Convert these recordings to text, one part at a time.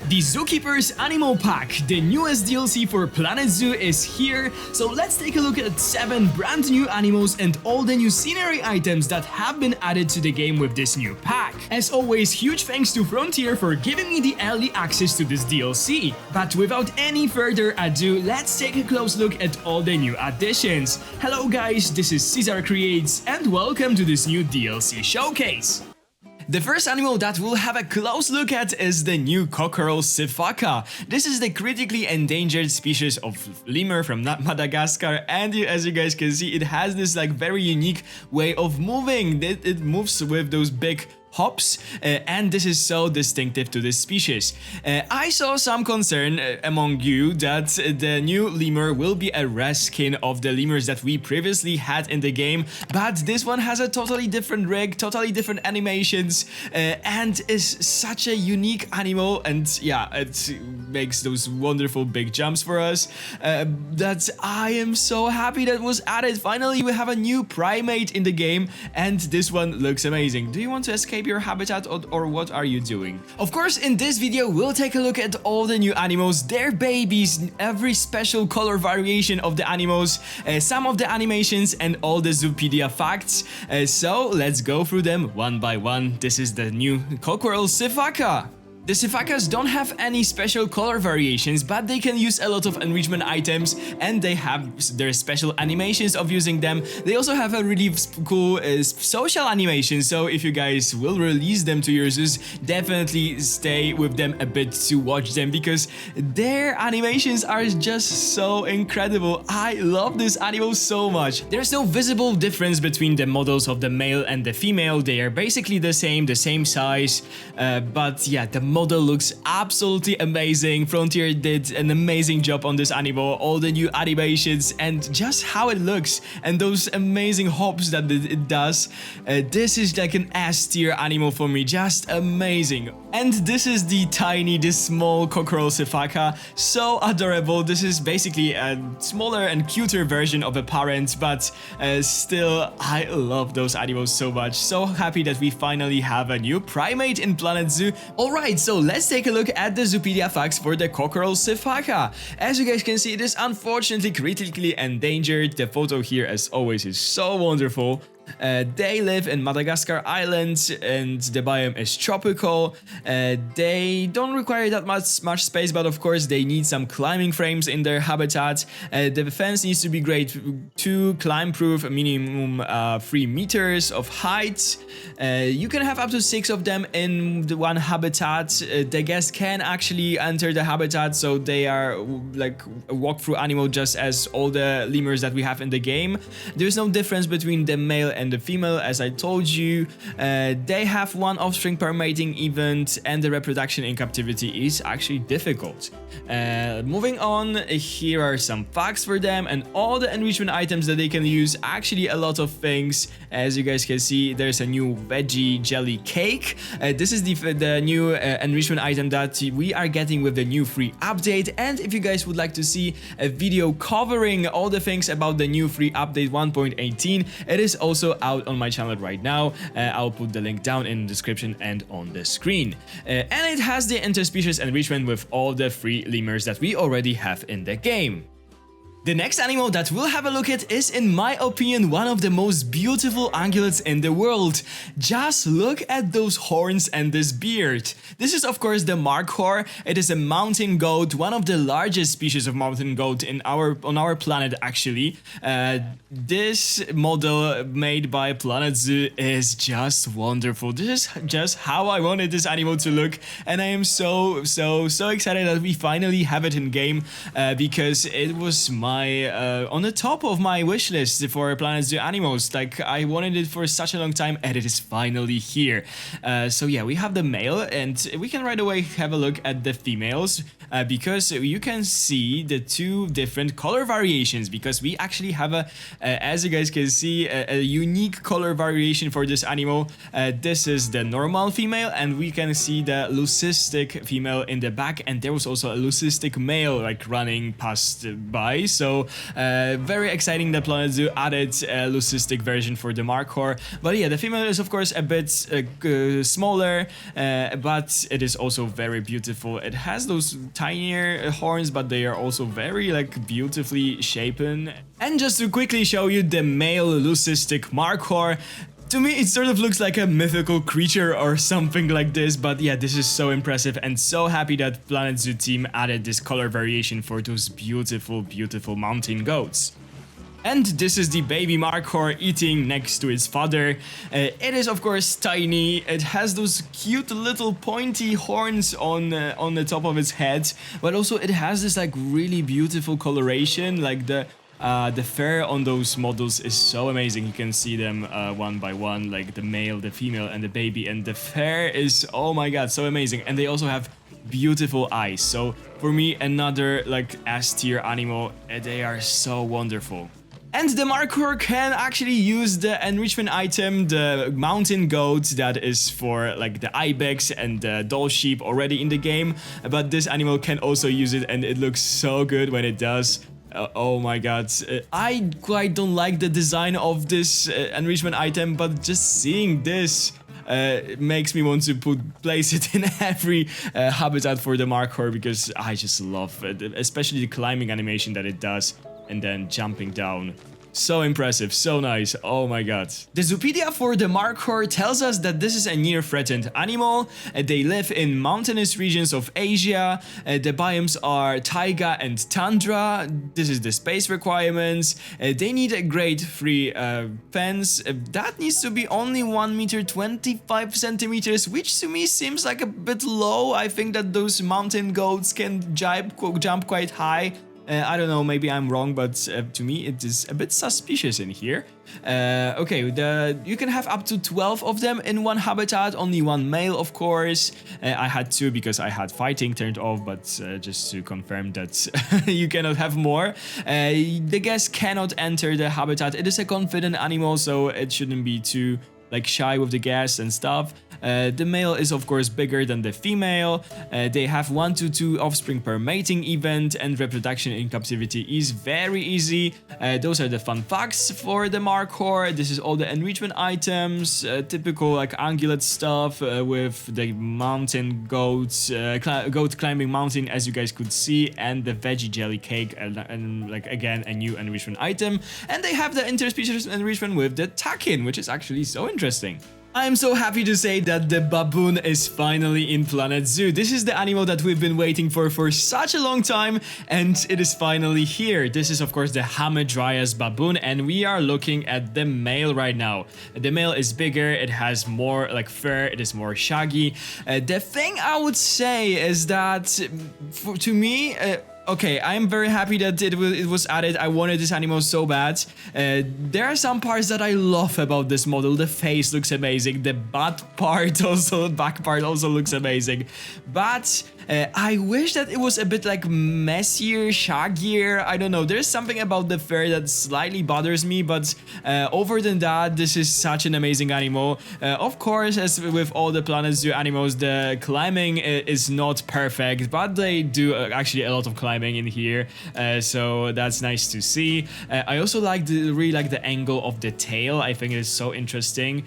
The Zookeepers Animal Pack, the newest DLC for Planet Zoo, is here, so let's take a look at 7 brand new animals and all the new scenery items that have been added to the game with this new pack. As always, huge thanks to Frontier for giving me the early access to this DLC. But without any further ado, let's take a close look at all the new additions. Hello guys, this is Cesar Creates and welcome to this new DLC showcase. The first animal that we'll have a close look at is the new Coquerel Sifaka. This is the critically endangered species of lemur from Madagascar, and as you guys can see, it has this very unique way of moving. It moves with those big hops, and this is so distinctive to this species. I saw some concern among you that the new lemur will be a reskin of the lemurs that we previously had in the game, but this one has a totally different rig, totally different animations, and is such a unique animal, and yeah, it makes those wonderful big jumps for us, that I am so happy that was added. Finally, we have a new primate in the game, and this one looks amazing. Do you want to escape your habitat or what are you doing? Of course, in this video we'll take a look at all the new animals, their babies, every special color variation of the animals, some of the animations and all the Zoopedia facts. So let's go through them one by one. This is the new Coquerel Sifaka. The Sifakas don't have any special color variations, but they can use a lot of enrichment items and they have their special animations of using them. They also have a really cool social animation, so if you guys will release them to your zoos, definitely stay with them a bit to watch them because their animations are just so incredible. I love this animal so much. There's no visible difference between the models of the male and the female. They are basically the same size, but yeah, the model looks absolutely amazing. Frontier did an amazing job on this animal, all the new animations and just how it looks and those amazing hops that it does. This is like an S tier animal for me, just amazing. And this is the small Coquerel Sifaka, so adorable. This is basically a smaller and cuter version of a parent, but still, I love those animals so much. So happy that we finally have a new primate in Planet Zoo. Alright, so let's take a look at the Zoopedia facts for the Coquerel Sifaka. As you guys can see, it is unfortunately critically endangered. The photo here, as always, is so wonderful. They live in Madagascar Island and the biome is tropical. They don't require that much space, but of course they need some climbing frames in their habitat. The fence needs to be grade 2 climb proof, a minimum 3 meters of height. You can have up to 6 of them in the one habitat. The guest can actually enter the habitat, so they are like a walkthrough animal just as all the lemurs that we have in the game. There's no difference between the male and the female, as I told you. They have one offspring per mating event and the reproduction in captivity is actually difficult. Moving on, here are some facts for them and all the enrichment items that they can use. Actually a lot of things. As you guys can see, there's a new veggie jelly cake. This is the new enrichment item that we are getting with the new free update, and if you guys would like to see a video covering all the things about the new free update 1.18, it is also out on my channel right now. I'll put the link down in the description and on the screen. And it has the interspecies enrichment with all the free lemurs that we already have in the game. The next animal that we'll have a look at is, in my opinion, one of the most beautiful ungulates in the world. Just look at those horns and this beard. This is of course the Markhor. It is a mountain goat, one of the largest species of mountain goat on our planet actually. This model made by Planet Zoo is just wonderful. This is just how I wanted this animal to look, and I am so excited that we finally have it in game, because it was on the top of my wish list for Planet Zoo animals. Like, I wanted it for such a long time and it is finally here. So yeah, we have the male and we can right away have a look at the females, because you can see the 2 different color variations, because we actually have as you guys can see, a unique color variation for this animal. This is the normal female and we can see the leucistic female in the back, and there was also a leucistic male like running past by. So So very exciting that Planet Zoo added a leucistic version for the Markhor. But yeah, the female is of course a bit smaller, but it is also very beautiful. It has those tinier horns, but they are also very like beautifully shapen. And just to quickly show you the male leucistic Markhor, to me it sort of looks like a mythical creature or something like this, but yeah, this is so impressive, and so happy that Planet Zoo team added this color variation for those beautiful, beautiful mountain goats. And this is the baby Markhor eating next to its father. It is of course tiny. It has those cute little pointy horns on the top of its head, but also it has this like really beautiful coloration. Like the fur on those models is so amazing. You can see them one by one, like the male, the female, and the baby, and the fur is, oh my god, so amazing. And they also have beautiful eyes. So for me, another like S tier animal. They are so wonderful. And the Markhor can actually use the enrichment item, the mountain goat, that is for like the ibex and the doll sheep already in the game. But this animal can also use it, and it looks so good when it does. Oh my god, I quite don't like the design of this enrichment item, but just seeing this makes me want to place it in every habitat for the Markhor, because I just love it, especially the climbing animation that it does, and then jumping down. So impressive, so nice, oh my god. The Zoopedia for the Markhor tells us that this is a near-threatened animal. They live in mountainous regions of Asia. The biomes are taiga and tundra. This is the space requirements. They need a grade 3 fence. That needs to be only 1 meter 25 centimeters, which to me seems like a bit low. I think that those mountain goats can jump quite high. I don't know, maybe I'm wrong, but to me it is a bit suspicious in here. Okay, you can have up to 12 of them in one habitat, only one male of course. I had 2 because I had fighting turned off, but just to confirm that you cannot have more. The guest cannot enter the habitat. It is a confident animal, so it shouldn't be too like shy with the guests and stuff. The male is of course bigger than the female. They have 1 to 2 offspring per mating event, and reproduction in captivity is very easy. Those are the fun facts for the Markhor. This is all the enrichment items, typical like ungulate stuff with the mountain goats, goat climbing mountain as you guys could see, and the veggie jelly cake, and like again a new enrichment item. And they have the interspecies enrichment with the takin, which is actually so interesting. I'm so happy to say that the baboon is finally in Planet Zoo. This is the animal that we've been waiting for such a long time, and it is finally here. This is of course the Hamadryas Baboon, and we are looking at the male right now. The male is bigger, it has more like fur, it is more shaggy. The thing I would say is that to me, okay, I'm very happy that it was added. I wanted this animal so bad. There are some parts that I love about this model. The face looks amazing. The back part also looks amazing. But I wish that it was a bit like messier, shaggier. I don't know. There's something about the fur that slightly bothers me, but over than that, this is such an amazing animal. Of course, as with all the Planet Zoo animals, the climbing is not perfect, but they do actually a lot of climbing in here, so that's nice to see. I also really like the angle of the tail. I think it is so interesting.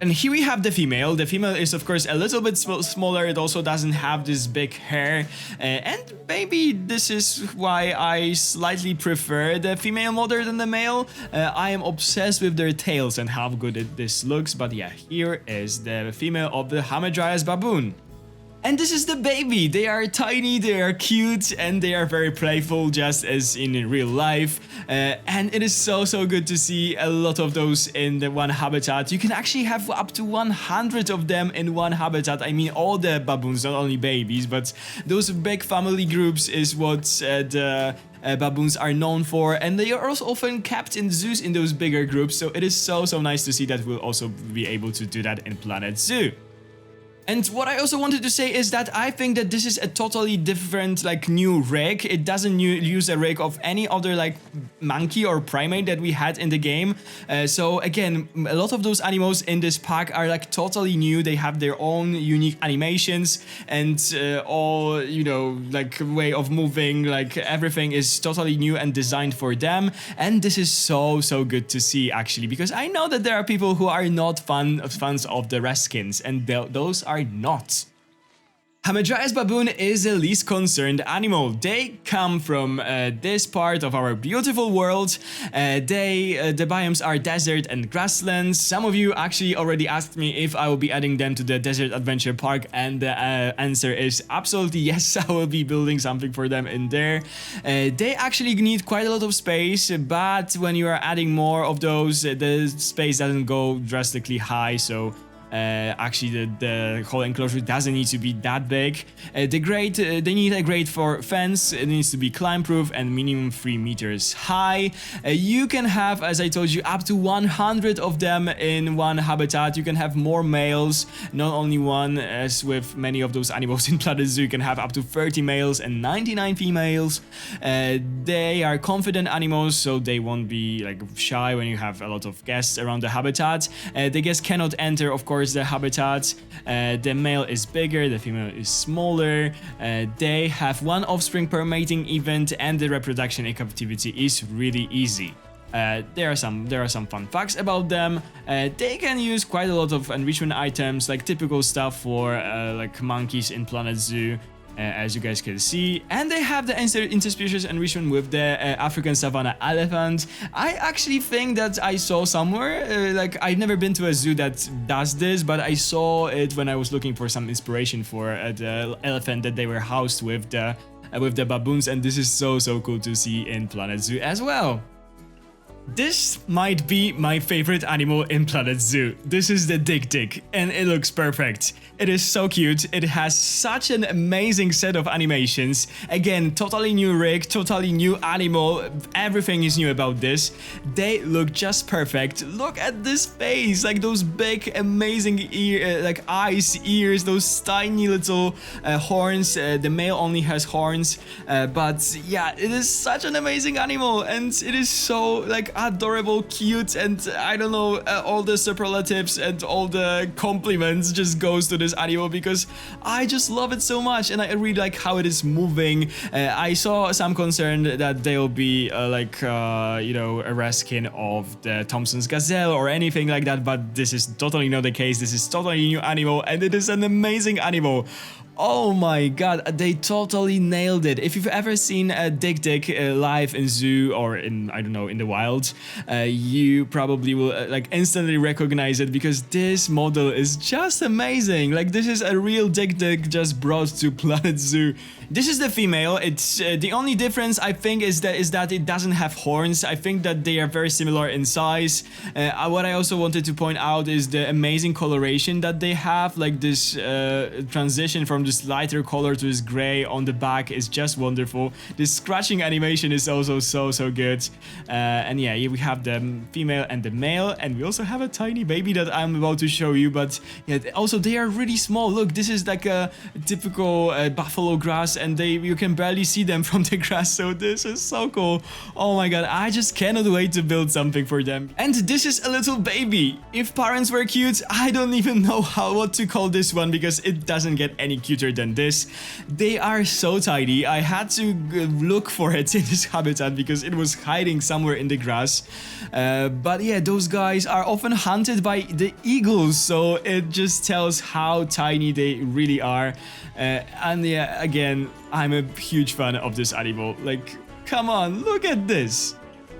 And here we have the female. The female is of course a little bit smaller. It also doesn't have this big hair, and maybe this is why I slightly prefer the female model than the male. I am obsessed with their tails and how good this looks. But yeah, here is the female of the Hamadryas Baboon. And this is the baby. They are tiny, they are cute, and they are very playful, just as in real life. And it is so good to see a lot of those in the one habitat. You can actually have up to 100 of them in one habitat. I mean, all the baboons, not only babies, but those big family groups is what the baboons are known for, and they are also often kept in zoos in those bigger groups. So it is so nice to see that we'll also be able to do that in Planet Zoo. And what I also wanted to say is that I think that this is a totally different, like, new rig. It doesn't use a rig of any other, like, monkey or primate that we had in the game. So again, a lot of those animals in this pack are, like, totally new. They have their own unique animations and all, you know, like, way of moving. Like, everything is totally new and designed for them. And this is so good to see, actually, because I know that there are people who are not fans of the rest skins, and those are not. Hamadryas Baboon is the least concerned animal. They come from this part of our beautiful world. The biomes are desert and grasslands. Some of you actually already asked me if I will be adding them to the Desert Adventure Park, and the answer is absolutely yes. I will be building something for them in there. They actually need quite a lot of space, but when you are adding more of those, the space doesn't go drastically high, so actually the whole enclosure doesn't need to be that big. They need a grate for fence. It needs to be climb proof and minimum 3 meters high. You can have, as I told you, up to 100 of them in one habitat. You can have more males, not only one, as with many of those animals in Planet Zoo. You can have up to 30 males and 99 females. They are confident animals, so they won't be, like, shy when you have a lot of guests around the habitat. The guests cannot enter, of course, the habitat. The male is bigger, the female is smaller. They have 1 offspring per mating event, and the reproduction in captivity is really easy. There are some fun facts about them. They can use quite a lot of enrichment items, like typical stuff for like monkeys in Planet Zoo. As you guys can see, and they have the interspecies enrichment with the African savanna elephant. I actually think that I saw somewhere, like, I've never been to a zoo that does this, but I saw it when I was looking for some inspiration for the elephant that they were housed with the baboons, and this is so cool to see in Planet Zoo as well. This might be my favorite animal in Planet Zoo. This is the Dik-Dik, and it looks perfect. It is so cute. It has such an amazing set of animations. Again, totally new rig, totally new animal. Everything is new about this. They look just perfect. Look at this face, like those big, amazing like eyes, ears, those tiny little horns. The male only has horns, but yeah, it is such an amazing animal, and it is so, like, adorable, cute, and I don't know, all the superlatives and all the compliments just goes to this animal because I just love it so much, and I really like how it is moving. I saw some concern that they'll be you know, a reskin of the Thompson's gazelle or anything like that, but this is totally not the case. This is totally new animal, and it is an amazing animal. Oh my god, they totally nailed it. If you've ever seen a Dik-Dik live in zoo or in, I don't know, in the wild, you probably will like instantly recognize it because this model is just amazing. Like, this is a real Dik-Dik just brought to Planet Zoo. This is the female. It's the only difference I think is that it doesn't have horns. I think that they are very similar in size. What I also wanted to point out is the amazing coloration that they have. Like, this transition from this lighter color to this gray on the back is just wonderful. This scratching animation is also so good. And yeah, here we have the female and the male, and we also have a tiny baby that I'm about to show you. But yeah, also they are really small. Look, this is like a typical buffalo grass, and you can barely see them from the grass, so this is so cool. Oh my god, I just cannot wait to build something for them. And this is a little baby. If parents were cute, I don't even know what to call this one because it doesn't get any cuter than this. They are so tiny. I had to look for it in this habitat because it was hiding somewhere in the grass. But yeah, those guys are often hunted by the eagles, so it just tells how tiny they really are. And yeah, again, I'm a huge fan of this animal. Like, come on, look at this.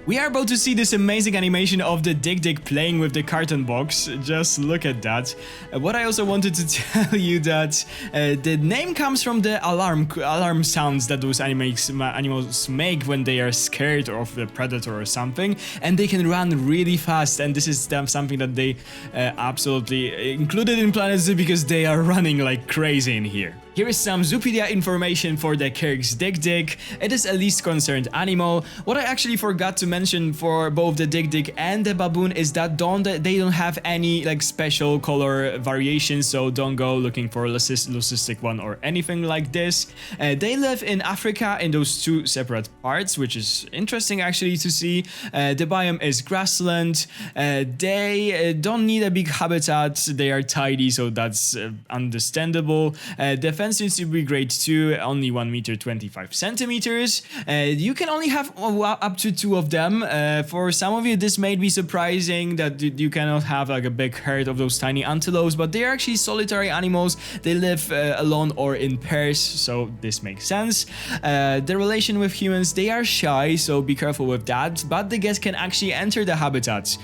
We are about to see this amazing animation of the Dik-Dik playing with the carton box. Just look at that. What I also wanted to tell you that the name comes from the alarm sounds that those animals make when they are scared of the predator or something, and they can run really fast. And this is something that they absolutely included in Planet Zoo because they are running like crazy in here. Here is some Zoopedia information for the Kirk's Dik-Dik. It is a least concerned animal. What I actually forgot to mention for both the Dik-Dik and the baboon is that they don't have any like special color variations, so don't go looking for a leucistic one or anything like this. They live in Africa in those two separate parts, which is interesting actually to see. The biome is grassland. They don't need a big habitat. They are tidy, so that's understandable. The fence seems to be great too, only 1 meter 25 centimeters. You can only have up to 2 of them. For some of you this may be surprising that you cannot have like a big herd of those tiny antelopes, but they are actually solitary animals. They live alone or in pairs, so this makes sense. The relation with humans, they are shy, so be careful with that, but the guests can actually enter the habitat,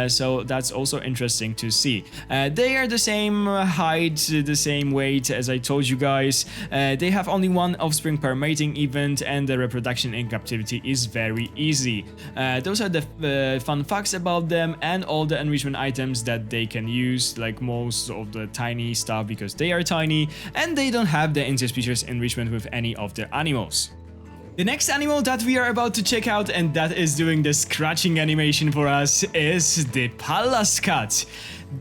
so that's also interesting to see. They are the same height, the same weight as I told you guys. They have only 1 offspring per mating event, and the reproduction in captivity is very easy. Those are the fun facts about them and all the enrichment items that they can use, like most of the tiny stuff, because they are tiny and they don't have the interspecies enrichment with any of the animals. The next animal that we are about to check out, and that is doing the scratching animation for us, is the Pallas Cat.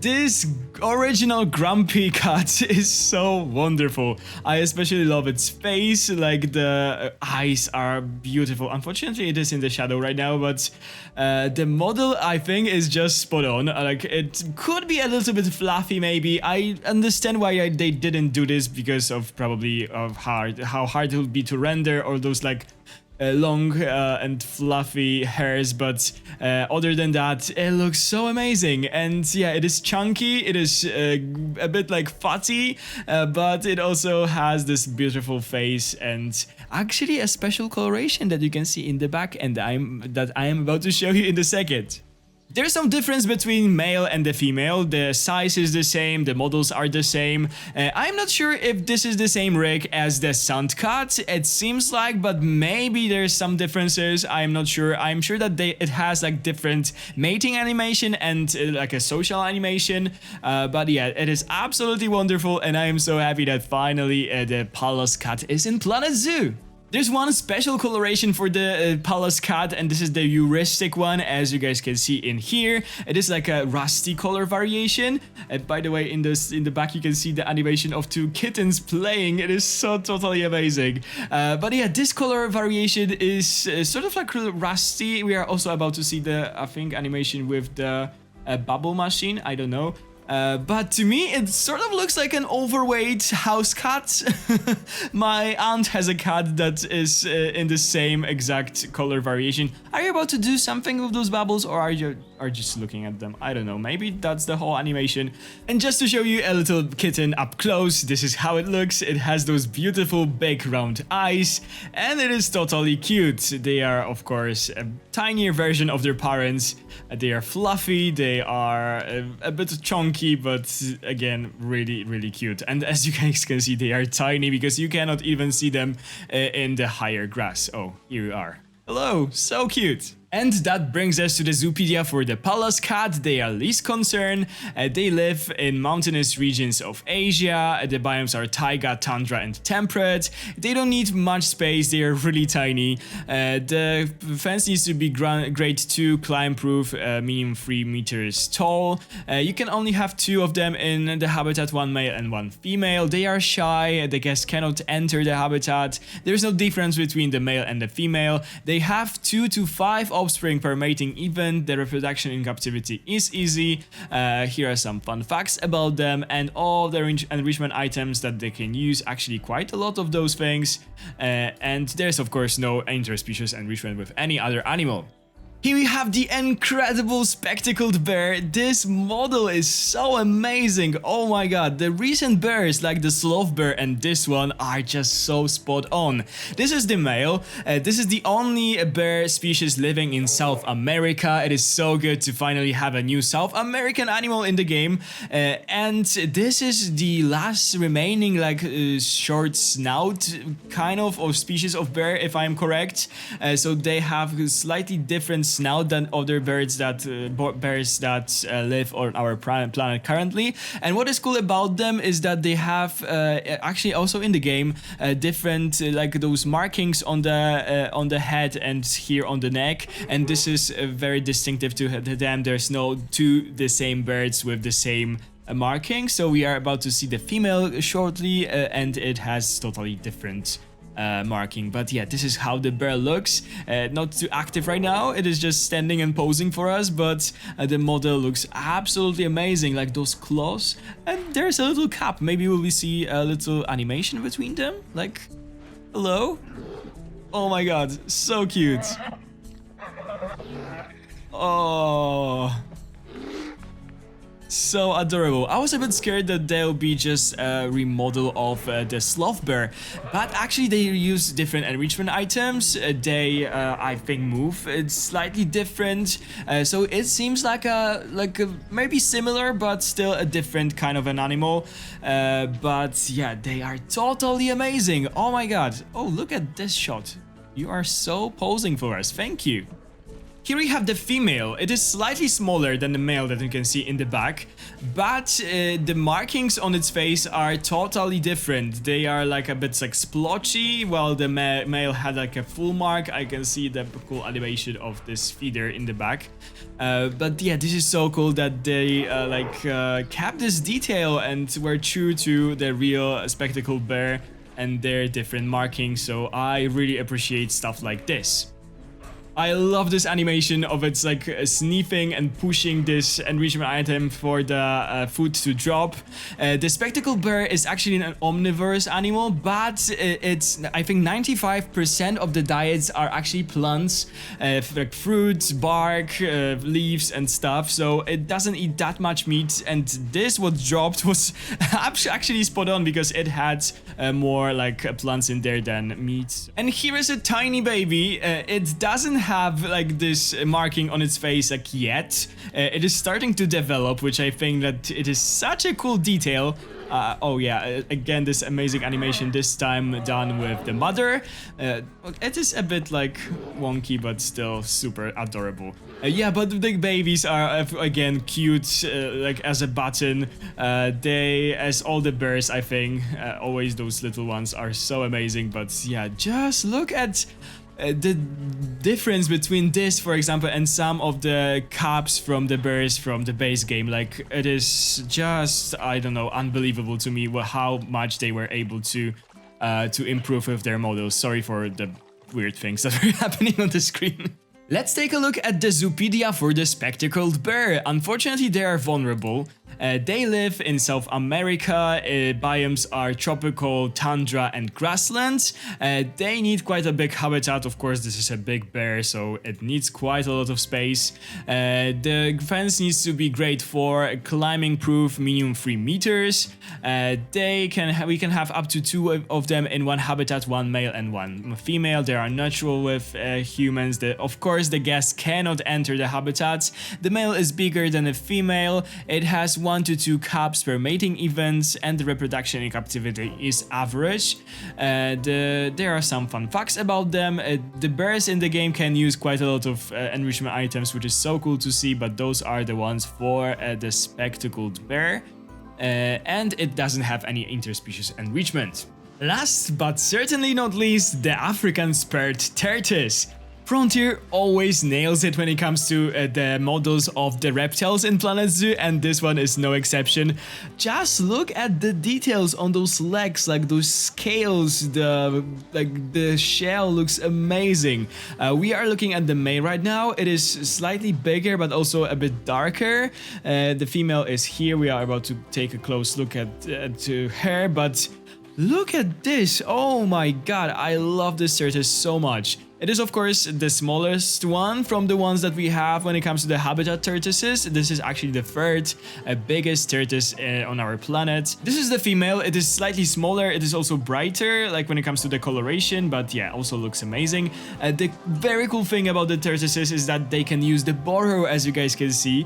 This original grumpy cat is so wonderful. I especially love its face, like the eyes are beautiful. Unfortunately it is in the shadow right now, but the model I think is just spot on. Like it could be a little bit fluffy maybe. I understand why they didn't do this, because of probably how hard it would be to render all those like long and fluffy hairs, but other than that it looks so amazing. And yeah, it is chunky, it is a bit like fatty, but it also has this beautiful face and actually a special coloration that you can see in the back, and I am about to show you in a second. There's some difference between male and the female. The size is the same, the models are the same. I'm not sure if this is the same rig as the Sand Cat. It seems like, but maybe there's some differences. I'm not sure. I'm sure that it has like different mating animation and like a social animation. But yeah, it is absolutely wonderful, and I am so happy that finally the Pallas Cat is in Planet Zoo. There's one special coloration for the Pallas Cat, and this is the heuristic one, as you guys can see in here. It is like a rusty color variation. And by the way, in the back you can see the animation of 2 kittens playing. It is so totally amazing. But yeah, this color variation is sort of like rusty. We are also about to see the, I think, animation with the bubble machine. I don't know. But to me, it sort of looks like an overweight house cat. My aunt has a cat that is in the same exact color variation. Are you about to do something with those bubbles, or are you just looking at them? I don't know, maybe that's the whole animation. And just to show you a little kitten up close, this is how it looks. It has those beautiful big round eyes, and it is totally cute. They are, of course, a tinier version of their parents. They are fluffy, they are a bit chunky, but again, really, really cute. And as you guys can see, they are tiny because you cannot even see them in the higher grass. Oh, here you are. Hello, so cute. And that brings us to the Zoopedia for the Pallas Cat. They are least concern. They live in mountainous regions of Asia. The biomes are taiga, tundra, and temperate. They don't need much space. They are really tiny. The fence needs to be grade 2, climb proof, minimum 3 meters tall. You can only have 2 of them in the habitat, 1 male and 1 female. They are shy. The guests cannot enter the habitat. There's no difference between the male and the female. They have 2 to 5 offspring per mating event. The reproduction in captivity is easy. Here are some fun facts about them and all the enrichment items that they can use. Actually, quite a lot of those things. And there's of course no interspecies enrichment with any other animal. Here we have the incredible spectacled bear. This model is so amazing. Oh my god, the recent bears like the sloth bear and this one are just so spot on. This is the male. This is the only bear species living in South America. It is so good to finally have a new South American animal in the game. And this is the last remaining like short snout kind of species of bear, if I'm correct. So they have slightly different snout than other birds that live on our planet currently. And what is cool about them is that they have actually also in the game different like those markings on the head and here on the neck, and this is very distinctive to them. There's no two the same birds with the same marking. So we are about to see the female shortly, and it has totally different marking. But yeah, this is how the bear looks. Not too active right now, it is just standing and posing for us, but the model looks absolutely amazing, like those claws, and there's a little cap. Maybe will we see a little animation between them, like hello. Oh my god, so cute. Oh, so adorable. I was a bit scared that they'll be just a remodel of the sloth bear, but actually they use different enrichment items. They, I think, move. It's slightly different, so it seems like a maybe similar, but still a different kind of an animal. But yeah, they are totally amazing. Oh my god. Oh, look at this shot. You are so posing for us. Thank you. Here we have the female. It is slightly smaller than the male that you can see in the back, but the markings on its face are totally different. They are like a bit like splotchy, while the male had like a full mark. I can see the cool animation of this feeder in the back. But yeah, this is so cool that they kept this detail and were true to the real spectacled bear and their different markings. So I really appreciate stuff like this. I love this animation of it's like sniffing and pushing this enrichment item for the food to drop. The spectacled bear is actually an omnivorous animal, but it's, I think 95% of the diets are actually plants, like fruits, bark, leaves and stuff, so it doesn't eat that much meat, and this what dropped was actually spot on because it had more like plants in there than meat. And here is a tiny baby. It doesn't have like this marking on its face like yet. It is starting to develop, which I think that it is such a cool detail. Oh yeah, again this amazing animation, this time done with the mother. It is a bit like wonky, but still super adorable. Yeah, but the babies are again cute, like as a button. They, as all the bears, I think, always those little ones are so amazing. But yeah, just look at the difference between this, for example, and some of the caps from the bears from the base game. Like, it is just, I don't know, unbelievable to me how much they were able to improve with their models. Sorry for the weird things that were happening on the screen. Let's take a look at the Zoopedia for the spectacled bear. Unfortunately, they are vulnerable. They live in South America. Biomes are tropical, tundra and grasslands. They need quite a big habitat. Of course, this is a big bear, so it needs quite a lot of space. The fence needs to be great for climbing proof, minimum 3 meters. We can have up to 2 of them in one habitat, 1 male and 1 female. They are natural with humans. Of course, the guests cannot enter the habitats. The male is bigger than the female. It has 1 to 2 cubs per mating events, and the reproduction in captivity is average. There are some fun facts about them. The bears in the game can use quite a lot of enrichment items, which is so cool to see, but those are the ones for the spectacled bear. And it doesn't have any interspecies enrichment. Last but certainly not least, the African Spurred Tortoise. Frontier always nails it when it comes to the models of the reptiles in Planet Zoo, and this one is no exception. Just look at the details on those legs, like those scales, the shell looks amazing. We are looking at the male right now. It is slightly bigger, but also a bit darker. The female is here. We are about to take a close look at her, but look at this. Oh my god, I love this tortoise so much. It is, of course, the smallest one from the ones that we have when it comes to the habitat tortoises. This is actually the third biggest tortoise on our planet. This is the female. It is slightly smaller. It is also brighter, like when it comes to the coloration, but yeah, also looks amazing. The very cool thing about the tortoises is that they can use the burrow, as you guys can see.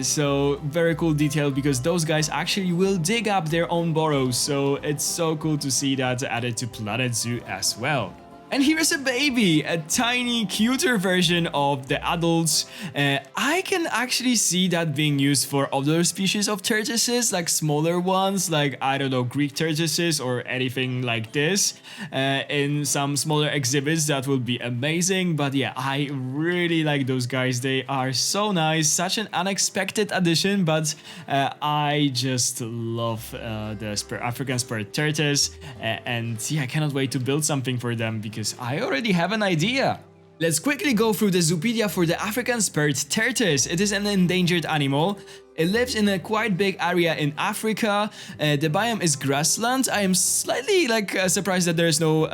So very cool detail, because those guys actually will dig up their own burrows. So it's so cool to see that added to Planet Zoo as well. And here's a baby, a tiny, cuter version of the adults. I can actually see that being used for other species of tortoises, like smaller ones, like, I don't know, Greek tortoises or anything like this. In some smaller exhibits, that would be amazing. But yeah, I really like those guys. They are so nice, such an unexpected addition, but I just love the African spurred tortoise. And yeah, I cannot wait to build something for them because I already have an idea. Let's quickly go through the Zoopedia for the African spurred tortoise. It is an endangered animal. It lives in a quite big area in Africa. The biome is grassland. I am slightly surprised that there is no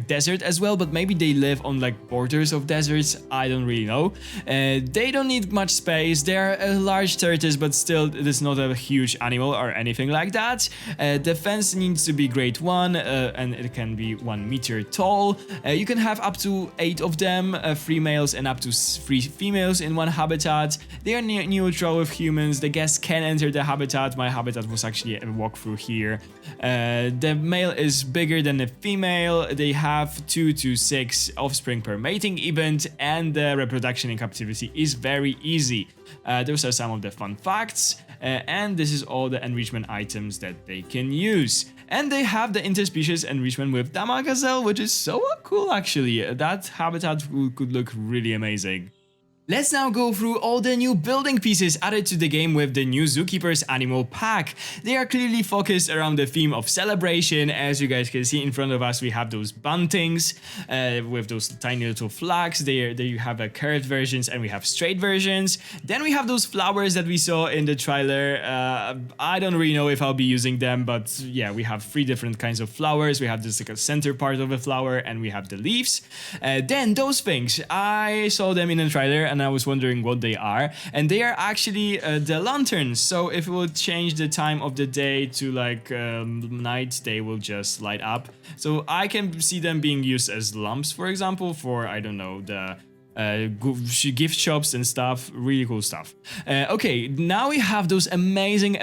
desert as well, but maybe they live on like borders of deserts. I don't really know. They don't need much space. They are a large tortoise, but still it is not a huge animal or anything like that. The fence needs to be grade 1 and it can be 1 meter tall. You can have up to 8 of them, 3 males and up to 3 females in one habitat. They are neutral with humans. The guests can enter the habitat. My habitat was actually a walkthrough here. The male is bigger than the female. They have 2 to 6 offspring per mating event, and the reproduction in captivity is very easy. Those are some of the fun facts, and this is all the enrichment items that they can use. And they have the interspecies enrichment with Dama Gazelle, which is so cool actually. That habitat could look really amazing. Let's now go through all the new building pieces added to the game with the new Zookeepers Animal Pack. They are clearly focused around the theme of celebration. As you guys can see in front of us, we have those buntings with those tiny little flags. There you have curved versions and we have straight versions. Then we have those flowers that we saw in the trailer. I don't really know if I'll be using them, but yeah, we have 3 different kinds of flowers. We have this like a center part of a flower and we have the leaves. Then those things, I saw them in the trailer and I was wondering what they are, and they are actually the lanterns. So if it will change the time of the day to like night, they will just light up. So I can see them being used as lamps, for example, for, I don't know, the gift shops and stuff. Really cool stuff. Okay, now we have those amazing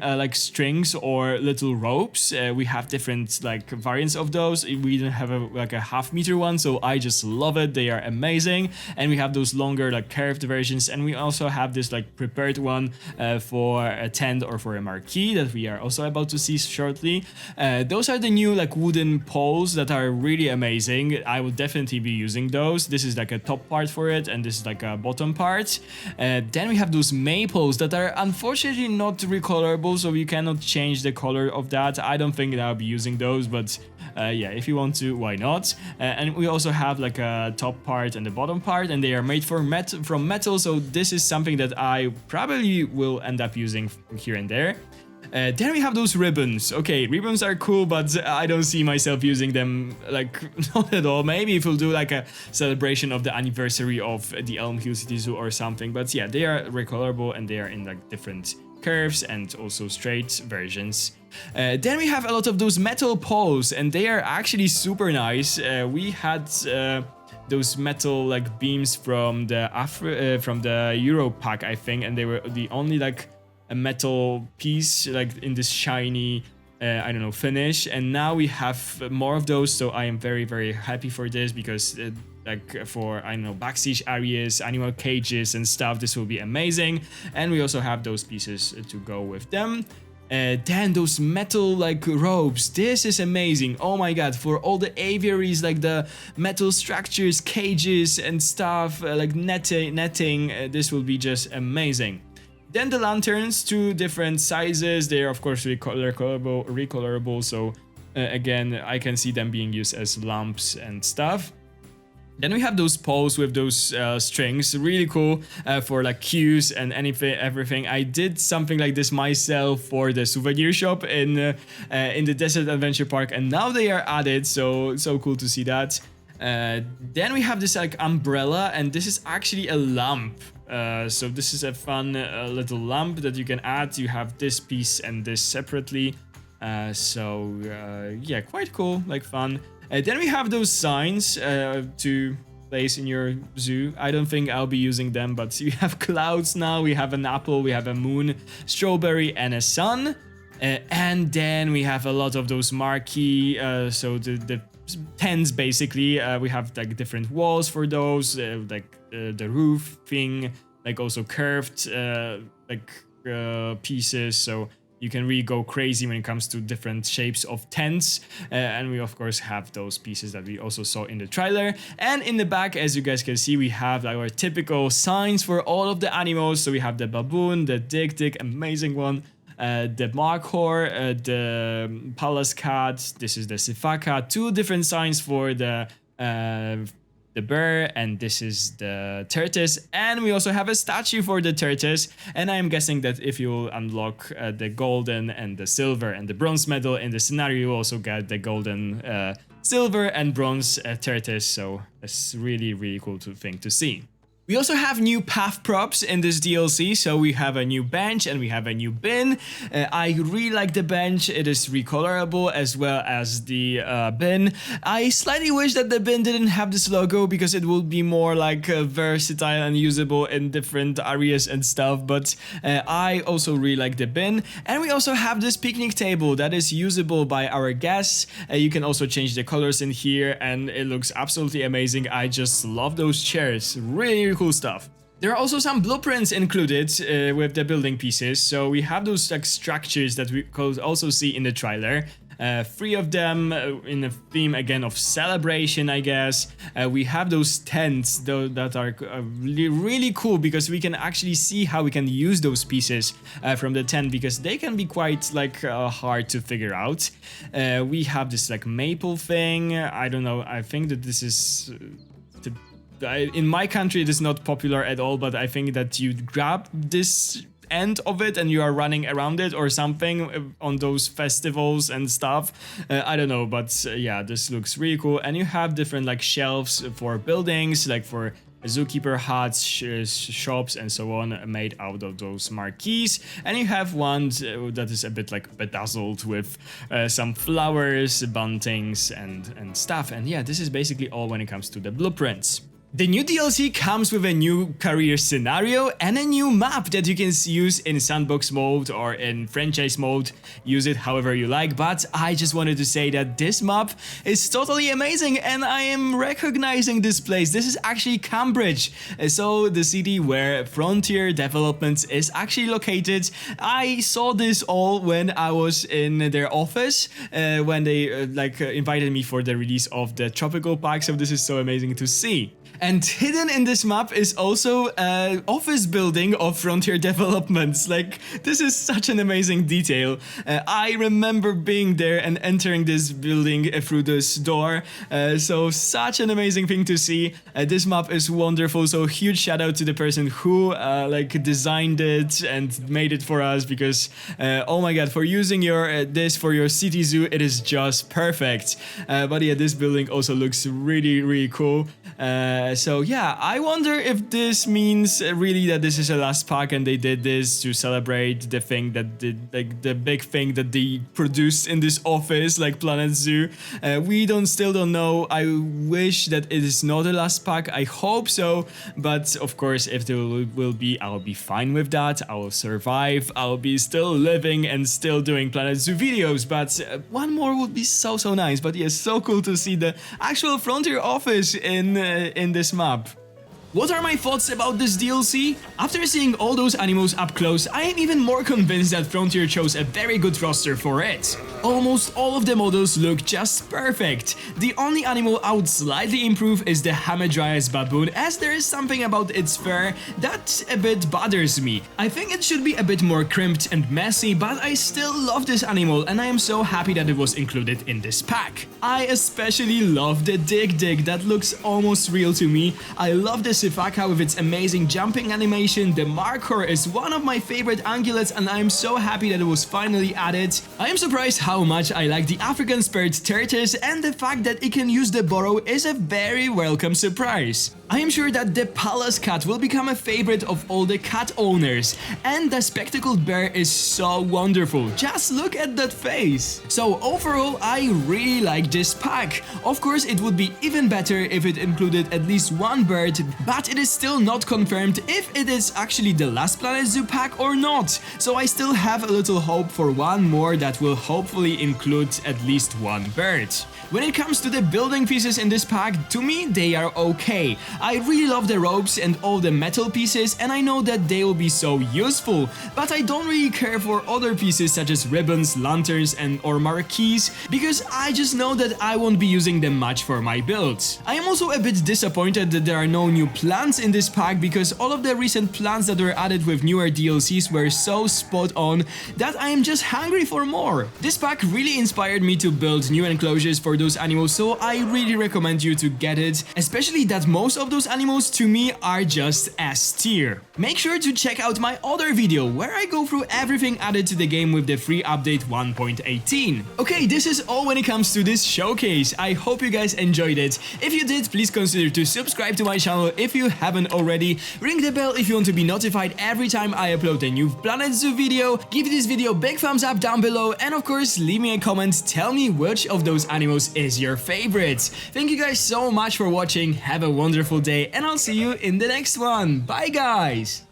like strings or little ropes. We have different like variants of those. We don't have a half-meter one, so I just love it. They are amazing. And we have those longer like curved versions, and we also have this like prepared one for a tent or for a marquee that we are also about to see shortly. Those are the new like wooden poles that are really amazing. I will definitely be using those. This is like a top part for it, and this is like a bottom part. Then we have those maples that are unfortunately not recolorable, so you cannot change the color of that. I don't think that I'll be using those, but yeah, if you want to, why not? And we also have like a top part and the bottom part, and they are made from metal, so this is something that I probably will end up using here and there. Then we have those ribbons. Okay, ribbons are cool, but I don't see myself using them, like, not at all. Maybe if we'll do like a celebration of the anniversary of the Elm Hill City Zoo or something. But yeah, they are recolorable and they are in like different curves and also straight versions. Then we have a lot of those metal poles, and they are actually super nice. We had those metal like beams from the Euro pack, I think, and they were the only like a metal piece like in this shiny I don't know, finish, and now we have more of those, so I am very, very happy for this, because like for, I don't know, backstage areas, animal cages and stuff, this will be amazing. And we also have those pieces to go with them. Then those metal like ropes, this is amazing. Oh my god, for all the aviaries, like the metal structures, cages and stuff, like netting, this will be just amazing. Then the lanterns, 2 different sizes. They are of course recolorable, so again, I can see them being used as lamps and stuff. Then we have those poles with those strings, really cool for like cues and everything. I did something like this myself for the souvenir shop in the Desert Adventure Park, and now they are added, so cool to see that. Then we have this like umbrella, and this is actually a lamp. So this is a fun little lamp that you can add. You have this piece and this separately. Yeah, quite cool, like fun. Then we have those signs to place in your zoo. I don't think I'll be using them, but you have clouds now. We have an apple, we have a moon, strawberry, and a sun. And then we have a lot of those marquee, so the tents basically. We have like different walls for those, the roof thing, like also curved pieces, so you can really go crazy when it comes to different shapes of tents. And we of course have those pieces that we also saw in the trailer. And in the back, as you guys can see, we have our typical signs for all of the animals. So we have the baboon, the Dik-Dik, amazing one, the Markhor, the Pallas Cat, this is the Sifaka, 2 different signs for the bear, and this is the tortoise, and we also have a statue for the tortoise. And I'm guessing that if you unlock the golden and the silver and the bronze medal in the scenario, you also get the golden, silver and bronze tortoise, so it's really cool thing to see. We also have new path props in this DLC, so we have a new bench and we have a new bin. I really like the bench, it is recolorable as well as the bin. I slightly wish that the bin didn't have this logo because it would be more like versatile and usable in different areas and stuff, but I also really like the bin. And we also have this picnic table that is usable by our guests. You can also change the colors in here and it looks absolutely amazing. I just love those chairs, really cool stuff. There are also some blueprints included with the building pieces, so we have those like structures that we could also see in the trailer. 3 of them in a theme again of celebration, I guess. We have those tents though that are really cool because we can actually see how we can use those pieces from the tent, because they can be quite like hard to figure out. We have this like maple thing. I don't know, I think that this is in my country it is not popular at all, but I think that you grab this end of it and you are running around it or something on those festivals and stuff. I don't know, but yeah, this looks really cool. And you have different like shelves for buildings, like for zookeeper huts, shops and so on, made out of those marquees. And you have one that is a bit like bedazzled with some flowers, buntings and stuff. And yeah, this is basically all when it comes to the blueprints. The new DLC comes with a new career scenario and a new map that you can use in sandbox mode or in franchise mode. Use it however you like, but I just wanted to say that this map is totally amazing and I am recognizing this place. This is actually Cambridge, so the city where Frontier Developments is actually located. I saw this all when I was in their office, when they invited me for the release of the Tropical Pack, so this is so amazing to see. And hidden in this map is also an office building of Frontier Developments. Like, this is such an amazing detail. I remember being there and entering this building through this door. So such an amazing thing to see. This map is wonderful. So huge shout out to the person who designed it and made it for us, because oh my god, for using this for your city zoo, it is just perfect. But yeah, this building also looks really cool. So yeah, I wonder if this means really that this is a last pack and they did this to celebrate the thing that the big thing that they produced in this office, like Planet Zoo. We still don't know. I wish that it is not a last pack. I hope so, but of course, if there will be, I'll be fine with that. I will survive. I'll be still living and still doing Planet Zoo videos. But one more would be so nice. But yeah, so cool to see the actual Frontier office in this map. What are my thoughts about this DLC? After seeing all those animals up close, I am even more convinced that Frontier chose a very good roster for it. Almost all of the models look just perfect. The only animal I would slightly improve is the Hamadryas Baboon, as there is something about its fur that a bit bothers me. I think it should be a bit more crimped and messy, but I still love this animal and I am so happy that it was included in this pack. I especially love the Dik-Dik, that looks almost real to me. I love the Sifaka with its amazing jumping animation. The Markhor is one of my favorite ungulates and I am so happy that it was finally added. I am surprised how much I like the African Spurred Tortoise, and the fact that it can use the burrow is a very welcome surprise. I am sure that the Pallas Cat will become a favorite of all the cat owners, and the spectacled bear is so wonderful. Just look at that face. So overall, I really like this pack. Of course, it would be even better if it included at least one bird, but it is still not confirmed if it is actually the last Planet Zoo pack or not. So I still have a little hope for one more that will hopefully include at least one bird. When it comes to the building pieces in this pack, to me they are okay. I really love the ropes and all the metal pieces, and I know that they will be so useful, but I don't really care for other pieces such as ribbons, lanterns or marquees, because I just know that I won't be using them much for my builds. I am also a bit disappointed that there are no new plants in this pack, because all of the recent plants that were added with newer DLCs were so spot on that I am just hungry for more. This pack really inspired me to build new enclosures for those animals, so I really recommend you to get it, especially that most of those animals to me are just S tier. Make sure to check out my other video where I go through everything added to the game with the free update 1.18. Okay, this is all when it comes to this showcase. I hope you guys enjoyed it. If you did, please consider to subscribe to my channel if you haven't already. Ring the bell if you want to be notified every time I upload a new Planet Zoo video. Give this video a big thumbs up down below, and of course leave me a comment, tell me which of those animals is your favorite. Thank you guys so much for watching, have a wonderful day, and I'll see you in the next one. Bye guys!